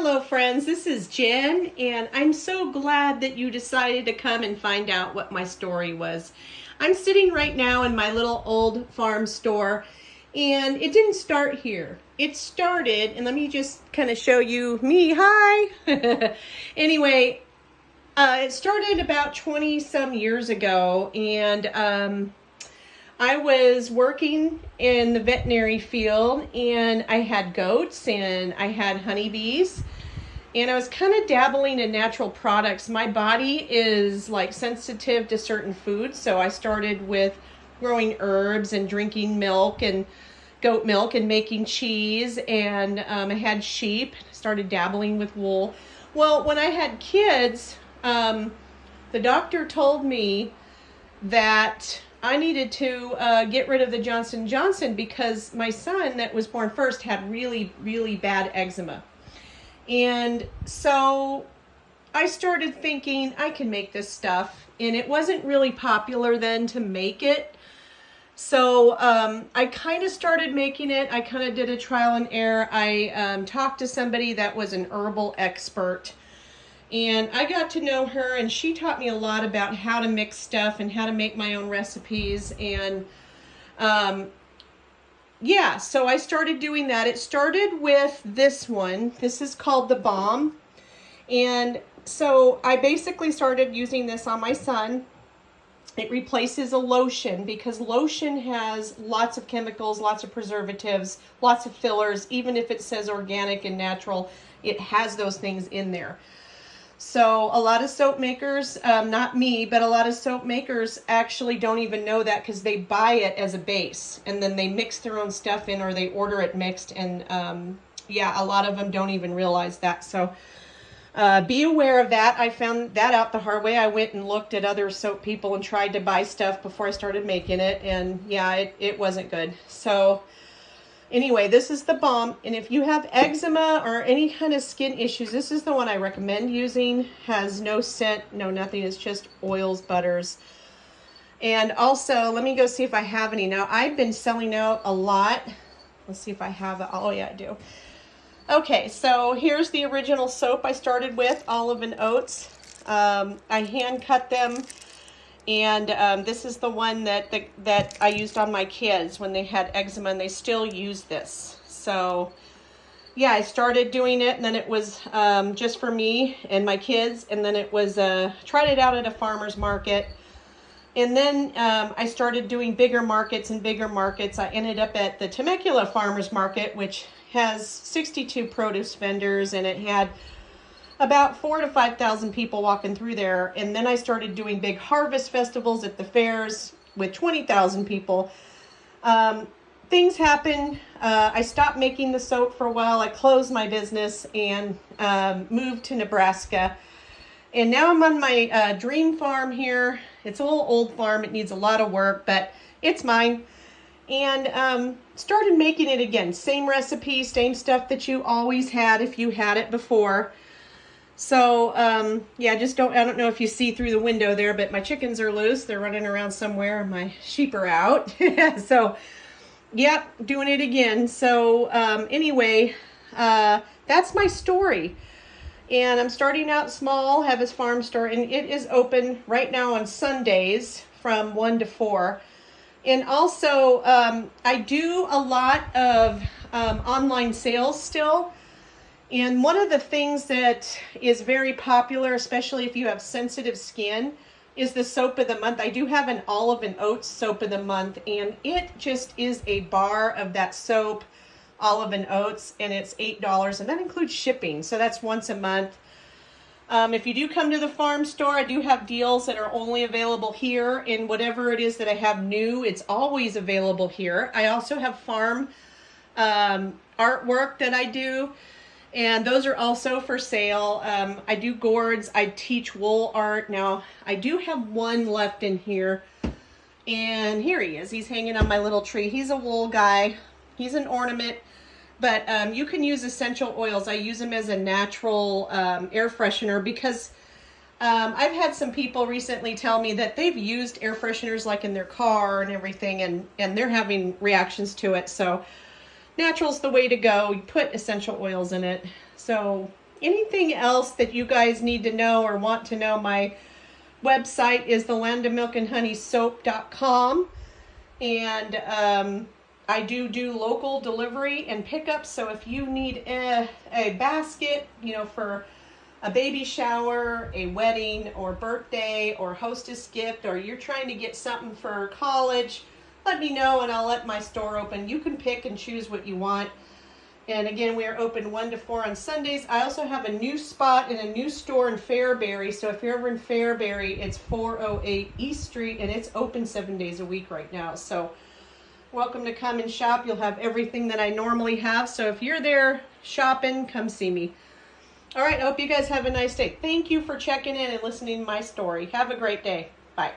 Hello friends, this is Jen, and I'm so glad that you decided to come and find out what my story was. I'm sitting right now in my little old farm store, and it didn't start here. It started, and let me just kind of show you me. Hi! Anyway, it started about 20 some years ago, and I was working in the veterinary field, and I had goats and I had honeybees, and I was kind of dabbling in natural products. My body is like sensitive to certain foods, so I started with growing herbs and drinking milk and goat milk and making cheese, and I had sheep, started dabbling with wool. Well, when I had kids, the doctor told me that I needed to get rid of the Johnson & Johnson because my son that was born first had really, really bad eczema. And so I started thinking I can make this stuff, and it wasn't really popular then to make it. So I kind of started making it. I kind of did a trial and error. I talked to somebody that was an herbal expert, and I got to know her, and she taught me a lot about how to mix stuff and how to make my own recipes. And yeah, so I started doing that. It started with this one. This is called the Balm. And so I basically started using this on my son. It replaces a lotion because lotion has lots of chemicals, lots of preservatives, lots of fillers. Even if it says organic and natural, it has those things in there. So a lot of soap makers, not me, but a lot of soap makers actually don't even know that because they buy it as a base and then they mix their own stuff in, or they order it mixed. And yeah, a lot of them don't even realize that. So be aware of that. I found that out the hard way. I went and looked at other soap people and tried to buy stuff before I started making it. And yeah, it wasn't good. So anyway, this is the Balm, and if you have eczema or any kind of skin issues, this is the one I recommend using. Has no scent, no nothing. It's just oils, butters. And also, let me go see if I have any. Now, I've been selling out a lot. Let's see if I have it. Oh, yeah, I do. Okay, so here's the original soap I started with, olive and oats. I hand cut them. And this is the one that I used on my kids when they had eczema, and they still use this. So yeah, I started doing it, and then it was just for me and my kids, and then it was tried it out at a farmer's market. And then I started doing bigger markets and bigger markets. I ended up at the Temecula Farmers Market, which has 62 produce vendors, and it had about 4,000 to 5,000 people walking through there. And then I started doing big harvest festivals at the fairs with 20,000 people. Things happened. I stopped making the soap for a while. I closed my business and moved to Nebraska. And now I'm on my dream farm here. It's a little old farm. It needs a lot of work, but it's mine. And started making it again. Same recipe, same stuff that you always had if you had it before. So, yeah, I don't know if you see through the window there, but my chickens are loose. They're running around somewhere, and my sheep are out. So, yeah, doing it again. So, anyway, that's my story. And I'm starting out small, have this farm store, and it is open right now on Sundays from 1 to 4. And also, I do a lot of online sales still. And one of the things that is very popular, especially if you have sensitive skin, is the soap of the month. I do have an olive and oats soap of the month, and it just is a bar of that soap, olive and oats, and it's $8, and that includes shipping. So that's once a month. If you do come to the farm store, I do have deals that are only available here, and whatever it is that I have new, it's always available here. I also have farm artwork that I do, and those are also for sale. I do gourds. I teach wool art. Now, I do have one left in here. And here he is. He's hanging on my little tree. He's a wool guy. He's an ornament. But you can use essential oils. I use them as a natural air freshener because I've had some people recently tell me that they've used air fresheners like in their car and everything, and they're having reactions to it. So natural's the way to go. You put essential oils in it. So anything else that you guys need to know or want to know, my website is thelandofmilkandhoneysoap.com. And I do local delivery and pickup. So if you need a basket, you know, for a baby shower, a wedding, or birthday, or hostess gift, or you're trying to get something for college, let me know and I'll let my store open. You can pick and choose what you want. And again, we are open 1 to 4 on Sundays. I also have a new spot in a new store in Fairbury. So if you're ever in Fairbury, it's 408 East Street, and it's open 7 days a week right now. So welcome to come and shop. You'll have everything that I normally have. So if you're there shopping, come see me. All right, I hope you guys have a nice day. Thank you for checking in and listening to my story. Have a great day. Bye.